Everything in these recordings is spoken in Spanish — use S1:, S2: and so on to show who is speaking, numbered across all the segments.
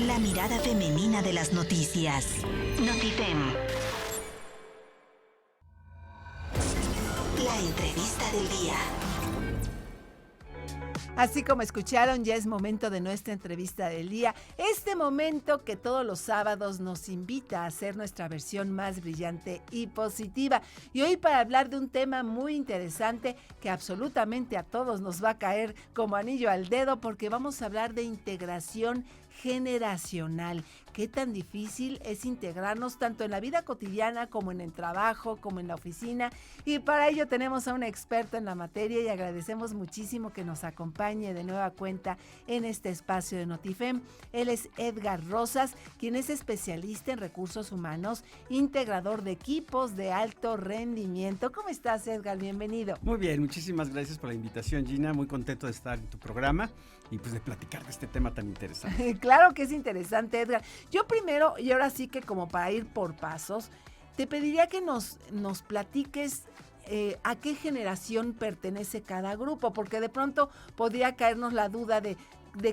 S1: La mirada femenina de las noticias. Notifem. La entrevista del día.
S2: Así como escucharon, ya es momento de nuestra entrevista del día. Este momento que todos los sábados nos invita a hacer nuestra versión más brillante y positiva. Y hoy para hablar de un tema muy interesante que absolutamente a todos nos va a caer como anillo al dedo, porque vamos a hablar de integración generacional. Qué tan difícil es integrarnos tanto en la vida cotidiana como en el trabajo, como en la oficina. Y para ello tenemos a un experto en la materia y agradecemos muchísimo que nos acompañe de nueva cuenta en este espacio de Notifem. Él es Edgar Rosas, quien es especialista en recursos humanos, integrador de equipos de alto rendimiento. ¿Cómo estás, Edgar? Bienvenido.
S3: Muy bien, muchísimas gracias por la invitación, Gina. Muy contento de estar en tu programa y pues de platicar de este tema tan interesante.
S2: Claro que es interesante, Edgar. Yo primero, y ahora sí que como para ir por pasos, te pediría que nos platiques a qué generación pertenece cada grupo, porque de pronto podría caernos la duda de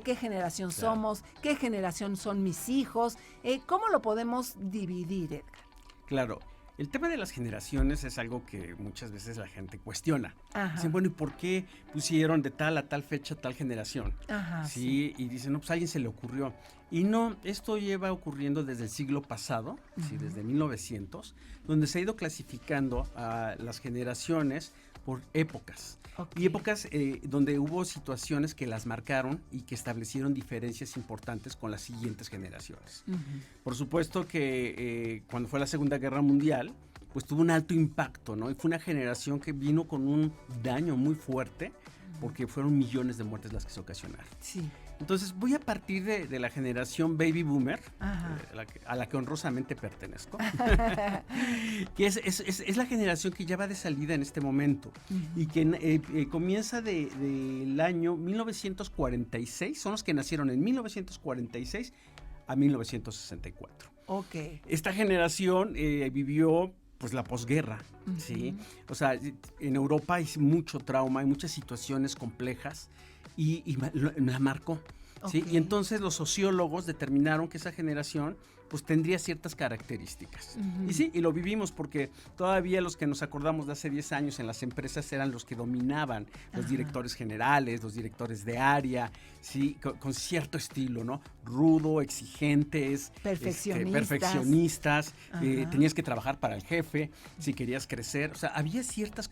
S2: qué generación somos, qué generación son mis hijos, ¿cómo lo podemos dividir, Edgar?
S3: Claro. El tema de las generaciones es algo que muchas veces la gente cuestiona.
S2: Ajá.
S3: Dicen, bueno, ¿y por qué pusieron de tal a tal fecha tal generación?
S2: Ajá,
S3: Sí, y dicen, no, pues a alguien se le ocurrió. Y no, esto lleva ocurriendo desde el siglo pasado, sí, desde 1900, donde se ha ido clasificando a las generaciones por épocas.
S2: Okay.
S3: Y épocas donde hubo situaciones que las marcaron y que establecieron diferencias importantes con las siguientes generaciones. Por supuesto que cuando fue la Segunda Guerra Mundial, pues tuvo un alto impacto, ¿no? Y fue una generación que vino con un daño muy fuerte, porque fueron millones de muertes las que se ocasionaron.
S2: Sí.
S3: Entonces voy a partir de la generación Baby Boomer, a la que honrosamente pertenezco, que es la generación que ya va de salida en este momento y que comienza del año 1946, son los que nacieron en 1946 a 1964.
S2: Ok.
S3: Esta generación vivió pues la posguerra, ¿sí? O sea, en Europa hay mucho trauma, hay muchas situaciones complejas y la marcó, ¿sí?
S2: Okay.
S3: Y entonces los sociólogos determinaron que esa generación pues tendría ciertas características. Y sí, y lo vivimos porque todavía los que nos acordamos de hace 10 años en las empresas eran los que dominaban, los directores generales, los directores de área, sí, con cierto estilo, ¿no? Rudo, exigentes, perfeccionistas, tenías que trabajar para el jefe, si querías crecer, o sea, había ciertos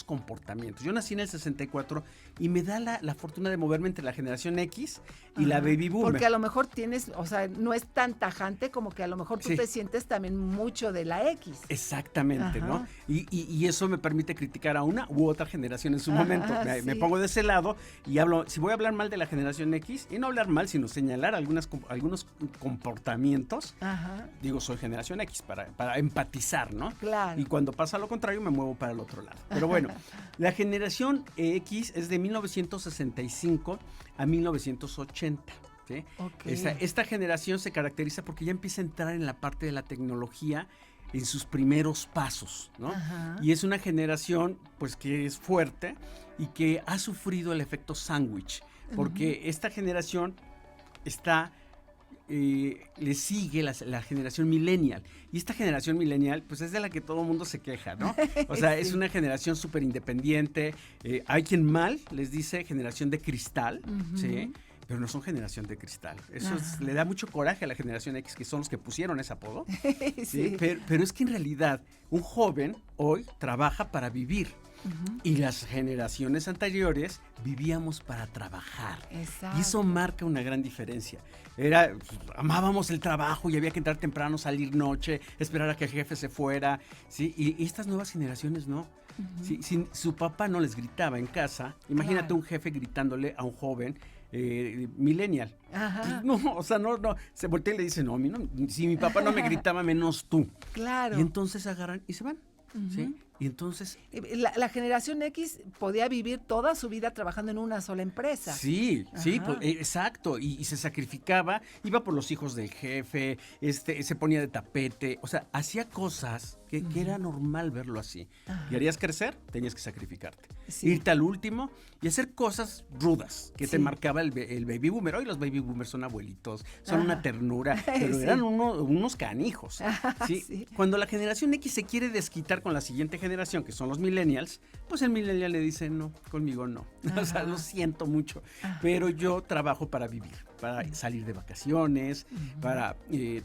S3: comportamientos. Yo nací en el 64 y me da la fortuna de moverme entre la generación X y la Baby Boomer.
S2: Porque a lo mejor tienes, o sea, no es tan tajante como que a lo mejor tú te sientes también mucho de la X.
S3: Exactamente, ¿no? Y eso me permite criticar a una u otra generación en su momento. Me pongo de ese lado y hablo, si voy a hablar mal de la generación X, y no hablar mal, sino señalar algunos comportamientos, digo, soy generación X, para empatizar, ¿no?
S2: Claro.
S3: Y cuando pasa lo contrario, me muevo para el otro lado. Pero bueno, la generación X es de 1965 a 1980. ¿sí?
S2: Okay.
S3: Esta generación se caracteriza porque ya empieza a entrar en la parte de la tecnología en sus primeros pasos, ¿no? Y es una generación pues que es fuerte y que ha sufrido el efecto sándwich, porque esta generación le sigue la generación millennial. Y esta generación millennial, pues es de la que todo el mundo se queja, ¿no? O sea, es una generación súper independiente. Hay quien mal les dice generación de cristal, ¿sí? Pero no son generación de cristal. Eso le da mucho coraje a la generación X, que son los que pusieron ese apodo. ¿sí? Pero es que en realidad un joven hoy trabaja para vivir. Y las generaciones anteriores vivíamos para trabajar.
S2: Exacto.
S3: Y eso marca una gran diferencia. Amábamos el trabajo y había que entrar temprano, salir noche, esperar a que el jefe se fuera, ¿sí? Y estas nuevas generaciones no. ¿sí? Si su papá no les gritaba en casa, imagínate un jefe gritándole a un joven millennial. No, o sea, no, se voltea y le dice, no, a mí no, si mi papá no me gritaba, menos tú.
S2: Claro.
S3: Y entonces agarran y se van. ¿sí? Y entonces...
S2: La generación X podía vivir toda su vida trabajando en una sola empresa.
S3: Sí, pues, exacto, y se sacrificaba, iba por los hijos del jefe, se ponía de tapete, o sea, hacía cosas que era normal verlo así. ¿Querías crecer? Tenías que sacrificarte. Sí. Irte al último y hacer cosas rudas que te marcaba el baby boomer. Hoy los baby boomers son abuelitos, son una ternura, pero eran unos canijos. ¿Sí? Sí. Cuando la generación X se quiere desquitar con la siguiente generación, que son los millennials, pues el millennial le dice, no, conmigo no. O sea, lo siento mucho, pero yo trabajo para vivir, para salir de vacaciones, para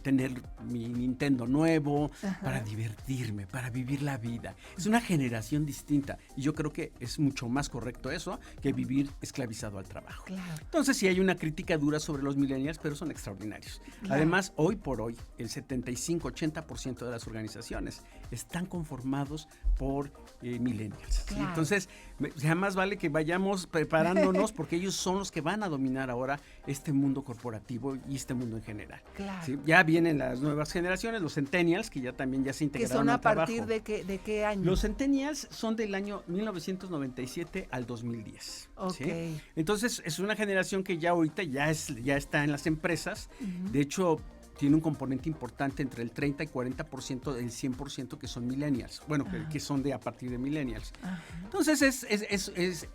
S3: tener mi Nintendo nuevo, para divertirme, para vivir la vida. Es una generación distinta y yo creo que es mucho más correcto eso que vivir esclavizado al trabajo. Claro. Entonces sí hay una crítica dura sobre los millennials, pero son extraordinarios. Claro. Además, hoy por hoy, el 75-80% de las organizaciones están conformados por millennials. Claro. ¿Sí? Entonces, ya más vale que vayamos preparándonos porque ellos son los que van a dominar ahora este mundo corporativo y este mundo en general. Claro. ¿Sí? Ya vienen las nuevas generaciones, los centennials, que ya se integraron al trabajo.
S2: ¿Que son a partir de qué año?
S3: Los centennials son del año 1997 al 2010. Okay. ¿Sí? Entonces, es una generación que ya ahorita ya está en las empresas. De hecho, tiene un componente importante entre el 30 y 40% del 100% que son millennials. Bueno, que son a partir de millennials. Entonces,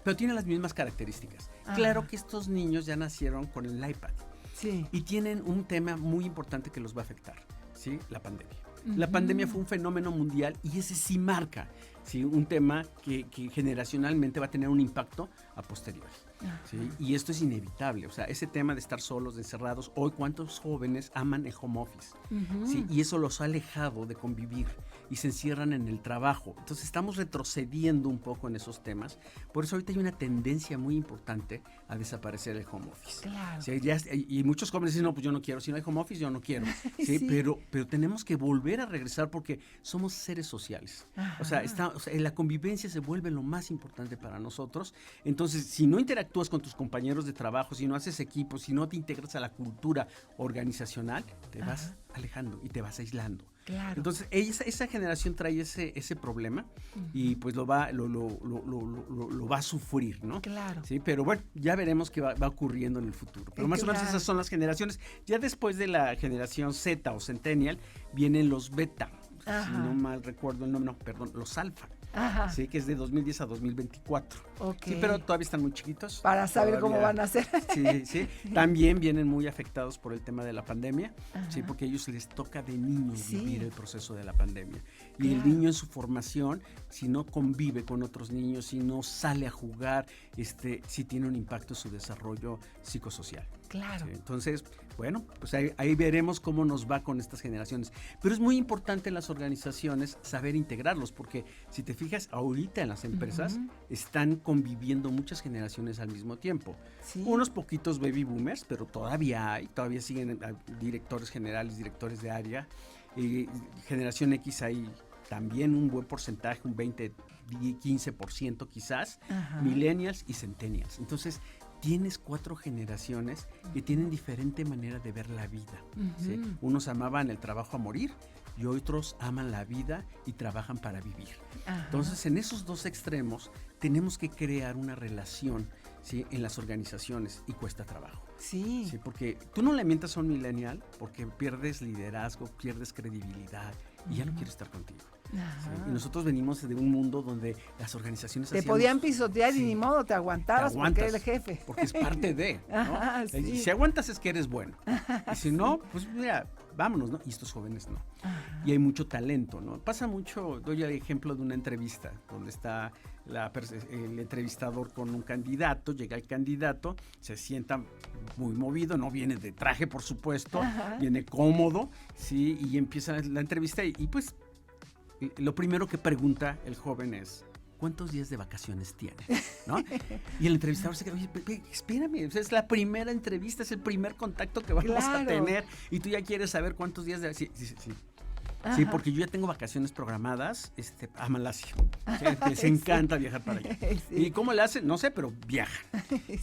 S3: pero tiene las mismas características. Claro que estos niños ya nacieron con el iPad. Sí. Y tienen un tema muy importante que los va a afectar, ¿sí? La pandemia. La pandemia fue un fenómeno mundial y ese sí marca, ¿sí? Un tema que generacionalmente va a tener un impacto a posteriori. ¿Sí? Y esto es inevitable, o sea, ese tema de estar solos, de encerrados, hoy cuántos jóvenes aman el home office, ¿sí? Y eso los ha alejado de convivir y se encierran en el trabajo. Entonces estamos retrocediendo un poco en esos temas, por eso ahorita hay una tendencia muy importante a desaparecer el home office. Claro. ¿Sí? Y muchos jóvenes dicen, no, pues yo no quiero, si no hay home office yo no quiero, ¿sí? Sí. Pero tenemos que volver a regresar porque somos seres sociales. O sea, la convivencia se vuelve lo más importante para nosotros. Entonces, si no interactúas con tus compañeros de trabajo, si no haces equipo, si no te integras a la cultura organizacional, te vas alejando y te vas aislando. Claro. Entonces, esa generación trae ese problema y pues lo va a sufrir, ¿no? Claro. Sí, pero bueno, ya veremos qué va ocurriendo en el futuro. Pero más o menos esas son las generaciones. Ya después de la generación Z o Centennial, vienen los Beta. Si no mal recuerdo el nombre, los Alfa. Sí, que es de 2010 a 2024. Okay. Sí, pero todavía están muy chiquitos.
S2: Para saber cómo van a ser.
S3: Sí. También vienen muy afectados por el tema de la pandemia, sí, porque a ellos les toca de niños vivir el proceso de la pandemia. Y el niño en su formación, si no convive con otros niños, si no sale a jugar, sí tiene un impacto en su desarrollo psicosocial. Claro. Sí, entonces, bueno, pues ahí veremos cómo nos va con estas generaciones. Pero es muy importante en las organizaciones saber integrarlos, porque si te fijas, ahorita en las empresas están conviviendo muchas generaciones al mismo tiempo. Sí. Unos poquitos baby boomers, pero todavía siguen directores generales, directores de área. Generación X hay también un buen porcentaje, un 20-15% quizás, millennials y centennials. Entonces, tienes 4 generaciones que tienen diferente manera de ver la vida. ¿Sí? Unos amaban el trabajo a morir y otros aman la vida y trabajan para vivir. Entonces, en esos dos extremos tenemos que crear una relación, ¿sí? En las organizaciones y cuesta trabajo. Sí. Sí, porque tú no le mientas a un millennial porque pierdes liderazgo, pierdes credibilidad y ya no quiere estar contigo. ¿Sí? Y nosotros venimos de un mundo donde las organizaciones
S2: te podían pisotear y ni modo, te aguantabas porque eres el jefe.
S3: Porque es parte de, ¿no? Si aguantas es que eres bueno. Y si no, pues mira, vámonos, ¿no? Y estos jóvenes no. Y hay mucho talento, ¿no? Pasa mucho, doy el ejemplo de una entrevista donde está el entrevistador con un candidato, llega el candidato, se sienta muy movido, no viene de traje, por supuesto, viene cómodo, ¿sí? Y empieza la entrevista y pues lo primero que pregunta el joven es, ¿cuántos días de vacaciones tiene? ¿No? Y el entrevistador se queda, oye, espérame, es la primera entrevista, es el primer contacto que vamos a tener y tú ya quieres saber cuántos días de... Sí. Sí, porque yo ya tengo vacaciones programadas a Malasia. Les encanta viajar para allá.
S2: Sí.
S3: ¿Y cómo le hacen? No sé, pero viajan.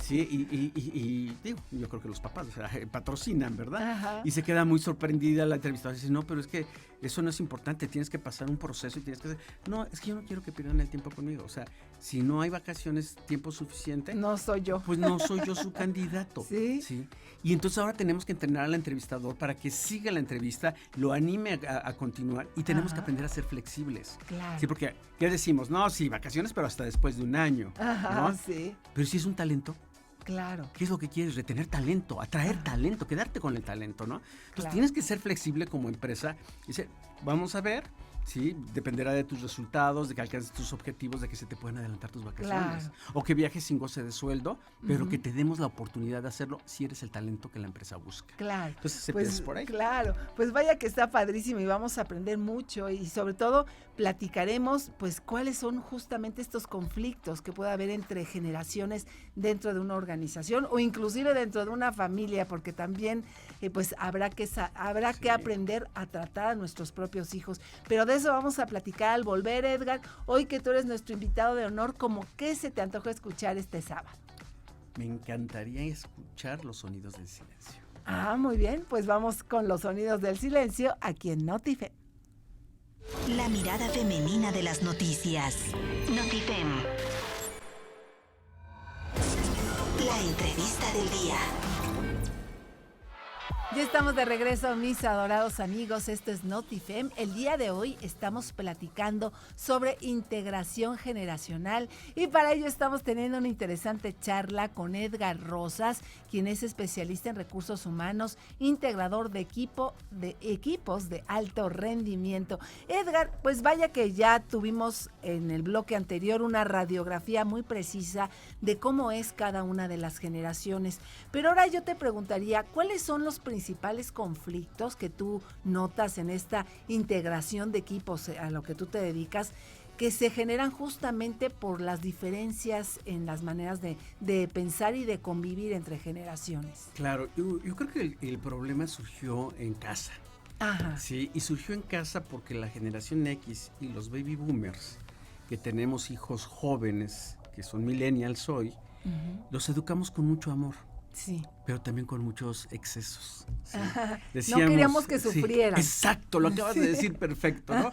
S3: Sí, y digo, yo creo que los papás patrocinan, ¿verdad?
S2: Ajá.
S3: Y se queda muy sorprendida la entrevistadora. Dice, no, pero es que eso no es importante, tienes que pasar un proceso y tienes que hacer... No, es que yo no quiero que pierdan el tiempo conmigo. O sea, si no hay vacaciones, tiempo suficiente...
S2: No soy yo.
S3: Pues no soy yo su candidato.
S2: ¿Sí?
S3: Sí. Y entonces ahora tenemos que entrenar al entrevistador para que siga la entrevista, lo anime a continuar y tenemos que aprender a ser flexibles.
S2: Claro.
S3: Sí, porque ¿qué decimos? No, sí, vacaciones, pero hasta después de un año.
S2: Ajá,
S3: ¿no?
S2: sí.
S3: Pero si es un talento,
S2: Claro.
S3: ¿qué es lo que quieres? Retener talento, atraer talento, quedarte con el talento, ¿no? Entonces
S2: Claro.
S3: tienes que ser flexible como empresa y decir, vamos a ver, sí, dependerá de tus resultados, de que alcances tus objetivos, de que se te puedan adelantar tus vacaciones.
S2: Claro.
S3: O que viajes sin goce de sueldo, pero que te demos la oportunidad de hacerlo si eres el talento que la empresa busca.
S2: Claro.
S3: Entonces se
S2: Pues,
S3: por ahí.
S2: claro, pues vaya que está padrísimo y vamos a aprender mucho y sobre todo platicaremos pues cuáles son justamente estos conflictos que puede haber entre generaciones dentro de una organización o inclusive dentro de una familia, porque también pues habrá que aprender a tratar a nuestros propios hijos. Pero de eso vamos a platicar al volver, Edgar. Hoy que tú eres nuestro invitado de honor, ¿cómo qué se te antojó escuchar este sábado?
S3: Me encantaría escuchar los sonidos del silencio.
S2: Ah, muy bien, pues vamos con los sonidos del silencio aquí en Notifem.
S1: La mirada femenina de las noticias. Notifem. La entrevista del día.
S2: Ya estamos de regreso, mis adorados amigos. Esto es Notifem. El día de hoy estamos platicando sobre integración generacional y para ello estamos teniendo una interesante charla con Edgar Rosas, quien es especialista en recursos humanos, integrador de equipos de alto rendimiento. Edgar, pues vaya que ya tuvimos en el bloque anterior una radiografía muy precisa de cómo es cada una de las generaciones. Pero ahora yo te preguntaría, ¿cuáles son los principales conflictos que tú notas en esta integración de equipos a lo que tú te dedicas, que se generan justamente por las diferencias en las maneras de pensar y de convivir entre generaciones?
S3: Claro, yo creo que el problema surgió en casa.
S2: Ajá.
S3: Sí, y surgió en casa porque la generación X y los baby boomers, que tenemos hijos jóvenes, que son millennials hoy, los educamos con mucho amor.
S2: Sí.
S3: Pero también con muchos excesos. ¿Sí?
S2: No queríamos que sufrieran.
S3: Sí, exacto, lo acabas de decir perfecto, ¿no?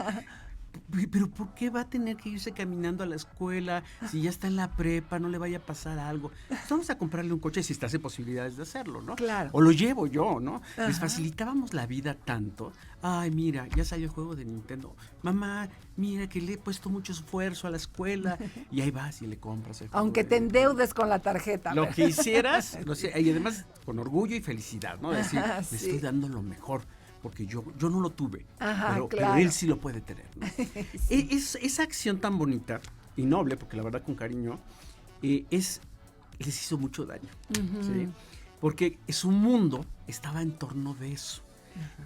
S3: Pero ¿por qué va a tener que irse caminando a la escuela si ya está en la prepa, no le vaya a pasar algo? Pues vamos a comprarle un coche si estás en posibilidades de hacerlo, ¿no?
S2: Claro.
S3: O lo llevo yo, ¿no?
S2: Ajá.
S3: Les facilitábamos la vida tanto. Ay, mira, ya salió el juego de Nintendo. Mamá, mira que le he puesto mucho esfuerzo a la escuela. Y ahí vas y le compras el juego.
S2: Aunque te endeudes con la tarjeta.
S3: Lo que hicieras, y además con orgullo y felicidad, ¿no? Decir,
S2: Sí.
S3: le estoy dando lo mejor, porque yo no lo tuve,
S2: Ajá,
S3: pero
S2: claro.
S3: él sí lo puede tener, ¿no? Esa acción tan bonita y noble, porque la verdad con cariño, les hizo mucho daño, ¿sí? Porque su mundo estaba en torno de eso.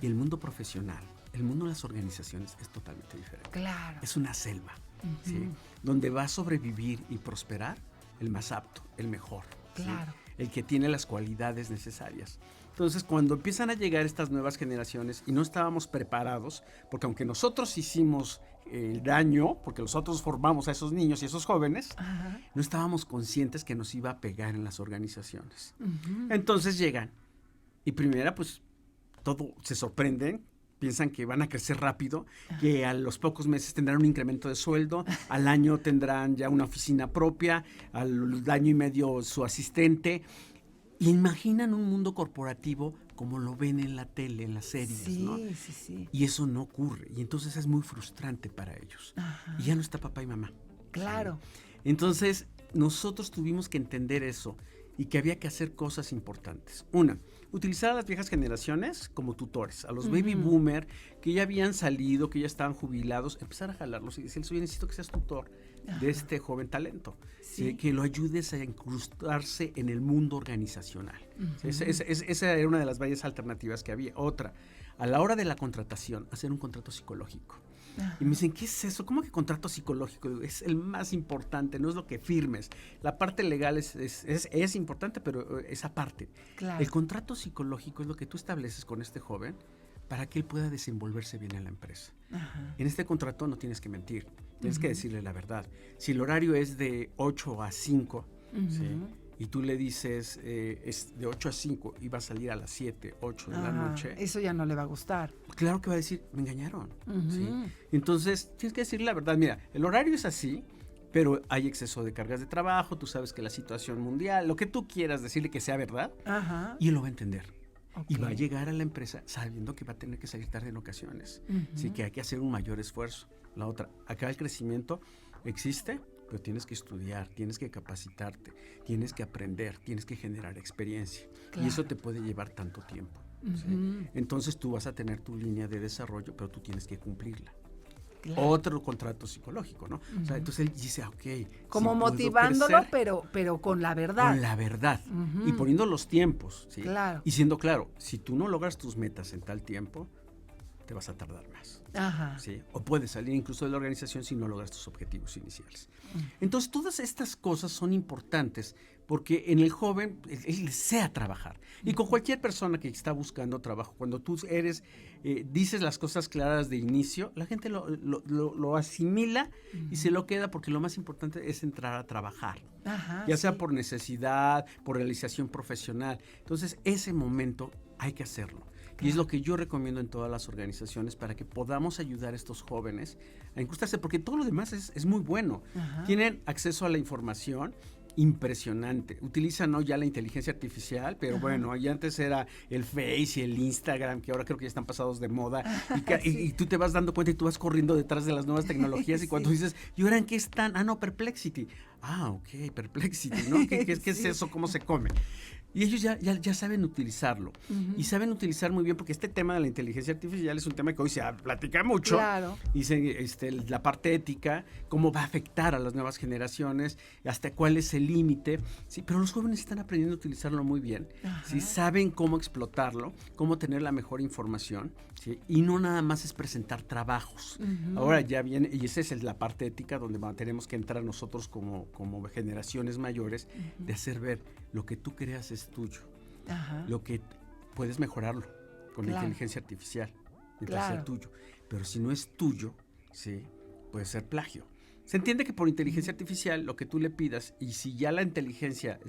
S3: Y el mundo profesional, el mundo de las organizaciones es totalmente diferente.
S2: Claro.
S3: Es una selva, ¿sí? Donde va a sobrevivir y prosperar el más apto, el mejor. ¿sí?
S2: Claro.
S3: El que tiene las cualidades necesarias. Entonces, cuando empiezan a llegar estas nuevas generaciones y no estábamos preparados, porque aunque nosotros hicimos el daño, porque nosotros formamos a esos niños y esos jóvenes,
S2: Ajá.
S3: no estábamos conscientes que nos iba a pegar en las organizaciones. Entonces llegan y primero, pues, todo se sorprenden, piensan que van a crecer rápido, que a los pocos meses tendrán un incremento de sueldo, al año tendrán ya una oficina propia, al año y medio su asistente. Y imaginan un mundo corporativo como lo ven en la tele, en las series,
S2: Sí,
S3: ¿no?
S2: sí.
S3: Y eso no ocurre. Y entonces es muy frustrante para ellos.
S2: Ajá.
S3: Y ya no está papá y mamá.
S2: Claro.
S3: Entonces, nosotros tuvimos que entender eso y que había que hacer cosas importantes. Una, utilizar a las viejas generaciones como tutores, a los baby boomer que ya habían salido, que ya estaban jubilados, empezar a jalarlos y decirles, oye, necesito que seas tutor de este joven talento,
S2: Sí.
S3: que lo ayudes a incrustarse en el mundo organizacional. Esa era una de las varias alternativas que había. Otra, a la hora de la contratación, hacer un contrato psicológico. Y me dicen, ¿qué es eso? ¿Cómo que contrato psicológico? Es el más importante, no es lo que firmes. La parte legal es importante, pero esa parte.
S2: Claro.
S3: El contrato psicológico es lo que tú estableces con este joven para que él pueda desenvolverse bien en la empresa.
S2: Ajá.
S3: En este contrato no tienes que mentir, tienes que decirle la verdad. Si el horario es de 8 a 5, ¿sí? Y tú le dices, es de 8 a 5 y va a salir a las 7, 8 de la noche.
S2: Eso ya no le va a gustar.
S3: Claro que va a decir, me engañaron. ¿Sí? Entonces, tienes que decirle la verdad. Mira, el horario es así, pero hay exceso de cargas de trabajo, tú sabes que la situación mundial, lo que tú quieras decirle que sea verdad, y él lo va a entender. Okay. Y va a llegar a la empresa sabiendo que va a tener que salir tarde en ocasiones. Así que hay que hacer un mayor esfuerzo. La otra, acá el crecimiento existe, pero tienes que estudiar, tienes que capacitarte, tienes que aprender, tienes que generar experiencia. Claro. Y eso te puede llevar tanto tiempo. ¿Sí? Entonces tú vas a tener tu línea de desarrollo, pero tú tienes que cumplirla. Claro. Otro contrato psicológico, ¿no? O sea, entonces él dice, ok.
S2: Como motivándolo, pero con la verdad.
S3: Con la verdad. Y poniendo los tiempos, ¿sí?
S2: Claro.
S3: Y siendo claro, si tú no logras tus metas en tal tiempo, te vas a tardar más.
S2: Ajá.
S3: ¿Sí? O puedes salir incluso de la organización si no logras tus objetivos iniciales. Entonces, todas estas cosas son importantes porque en el joven, él desea trabajar. Y con cualquier persona que está buscando trabajo, cuando tú dices las cosas claras de inicio, la gente lo asimila y se lo queda porque lo más importante es entrar a trabajar.
S2: Ajá,
S3: ya sea por necesidad, por realización profesional. Entonces, ese momento hay que hacerlo. Y es lo que yo recomiendo en todas las organizaciones para que podamos ayudar a estos jóvenes a incrustarse, porque todo lo demás es muy bueno. Ajá. Tienen acceso a la información impresionante. Utilizan ya la inteligencia artificial, pero bueno, y antes era el Face y el Instagram, que ahora creo que ya están pasados de moda, y tú te vas dando cuenta y tú vas corriendo detrás de las nuevas tecnologías y cuando dices, ¿y ahora en qué están? No, Perplexity. Ok, Perplexity, ¿no? ¿Qué es eso? ¿Cómo se come? Y ellos ya saben utilizarlo. Y saben utilizar muy bien, porque este tema de la inteligencia artificial es un tema que hoy se platica mucho.
S2: Claro.
S3: Y la parte ética, cómo va a afectar a las nuevas generaciones, hasta cuál es el límite. Sí, pero los jóvenes están aprendiendo a utilizarlo muy bien. ¿Sí? Saben cómo explotarlo, cómo tener la mejor información. ¿Sí? Y no nada más es presentar trabajos. Ahora ya viene, y esa es la parte ética donde tenemos que entrar nosotros como generaciones mayores, de hacer ver lo que tú creas es tuyo. Lo que puedes mejorarlo con la inteligencia artificial, mientras sea tuyo. Pero si no es tuyo, ¿sí? Puede ser plagio. Se entiende que por inteligencia artificial lo que tú le pidas, y si ya la inteligencia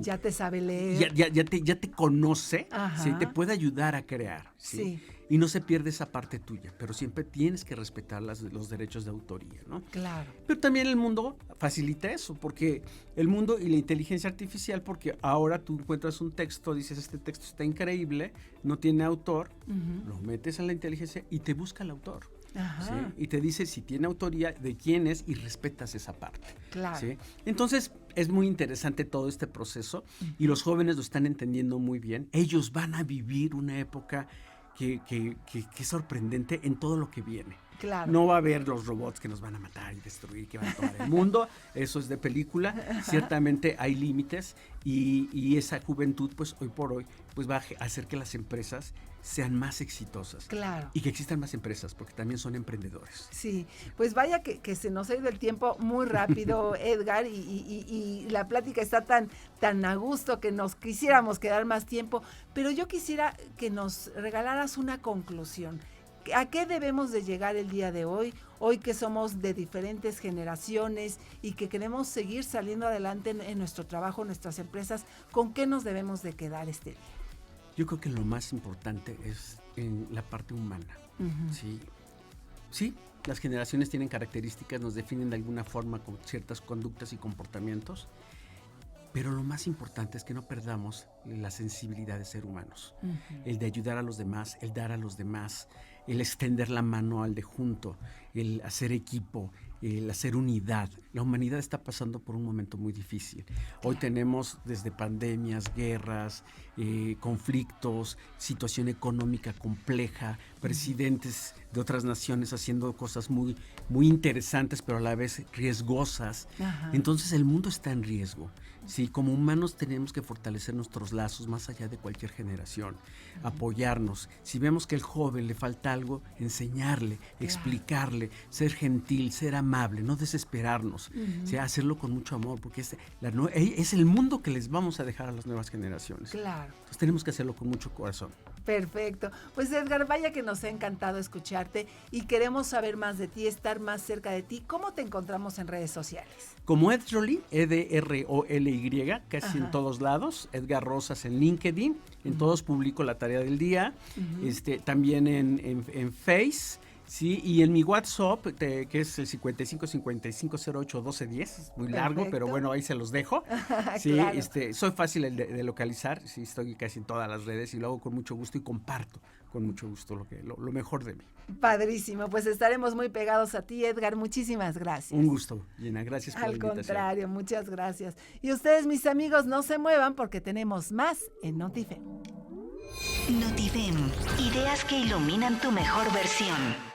S2: ya te sabe leer,
S3: ya te conoce, ¿sí? Te puede ayudar a crear, ¿sí? Y no se pierde esa parte tuya, pero siempre tienes que respetar los derechos de autoría, ¿no?
S2: Claro.
S3: Pero también el mundo facilita eso, porque el mundo y la inteligencia artificial, porque ahora tú encuentras un texto, dices, este texto está increíble, no tiene autor, lo metes a la inteligencia y te busca el autor. ¿Sí? Y te dice si tiene autoría, de quién es, y respetas esa parte. Claro. ¿Sí? Entonces, es muy interesante todo este proceso y los jóvenes lo están entendiendo muy bien. Ellos van a vivir una época que es sorprendente en todo lo que viene.
S2: Claro.
S3: No va a haber los robots que nos van a matar y destruir, que van a tomar el mundo. Eso es de película. Ciertamente hay límites y esa juventud, pues hoy por hoy, pues va a hacer que las empresas sean más exitosas.
S2: Claro.
S3: Y que existan más empresas, porque también son emprendedores.
S2: Sí, pues vaya que se nos ha ido el tiempo muy rápido, Edgar, y la plática está tan a gusto que nos quisiéramos quedar más tiempo, pero yo quisiera que nos regalaras una conclusión. ¿A qué debemos de llegar el día de hoy que somos de diferentes generaciones y que queremos seguir saliendo adelante en nuestro trabajo, en nuestras empresas? ¿Con qué nos debemos de quedar este día?
S3: Yo creo que lo más importante es en la parte humana. Sí, las generaciones tienen características, nos definen de alguna forma con ciertas conductas y comportamientos, pero lo más importante es que no perdamos la sensibilidad de ser humanos, el de ayudar a los demás, el dar a los demás, el extender la mano al de junto, el hacer equipo, el hacer unidad. La humanidad está pasando por un momento muy difícil. Hoy tenemos desde pandemias, guerras, conflictos, situación económica compleja, presidentes de otras naciones haciendo cosas muy, muy interesantes, pero a la vez riesgosas. Entonces el mundo está en riesgo. Sí, como humanos tenemos que fortalecer nuestros lazos más allá de cualquier generación, apoyarnos. Si vemos que al joven le falta algo, enseñarle, explicarle, ser gentil, ser amable, no desesperarnos, ¿sí? Hacerlo con mucho amor, porque es el mundo que les vamos a dejar a las nuevas generaciones.
S2: Claro.
S3: Entonces tenemos que hacerlo con mucho corazón.
S2: Perfecto. Pues Edgar, vaya que nos ha encantado escucharte y queremos saber más de ti, estar más cerca de ti. ¿Cómo te encontramos en redes sociales?
S3: Como Edroly, EDROLY, casi en todos lados. Edgar Rosas en LinkedIn, en todos publico la tarea del día. También en Face. Sí, y en mi WhatsApp, que es el 5555081210, es muy largo,
S2: Perfecto.
S3: pero bueno, ahí se los dejo. Sí,
S2: Claro.
S3: soy fácil de localizar, sí, estoy casi en todas las redes y lo hago con mucho gusto y comparto con mucho gusto lo mejor de mí.
S2: Padrísimo, pues estaremos muy pegados a ti, Edgar. Muchísimas gracias.
S3: Un gusto, Gina, gracias por la
S2: Al
S3: invitación.
S2: contrario, muchas gracias. Y ustedes, mis amigos, no se muevan porque tenemos más en Notifem.
S1: Notifem. Ideas que iluminan tu mejor versión.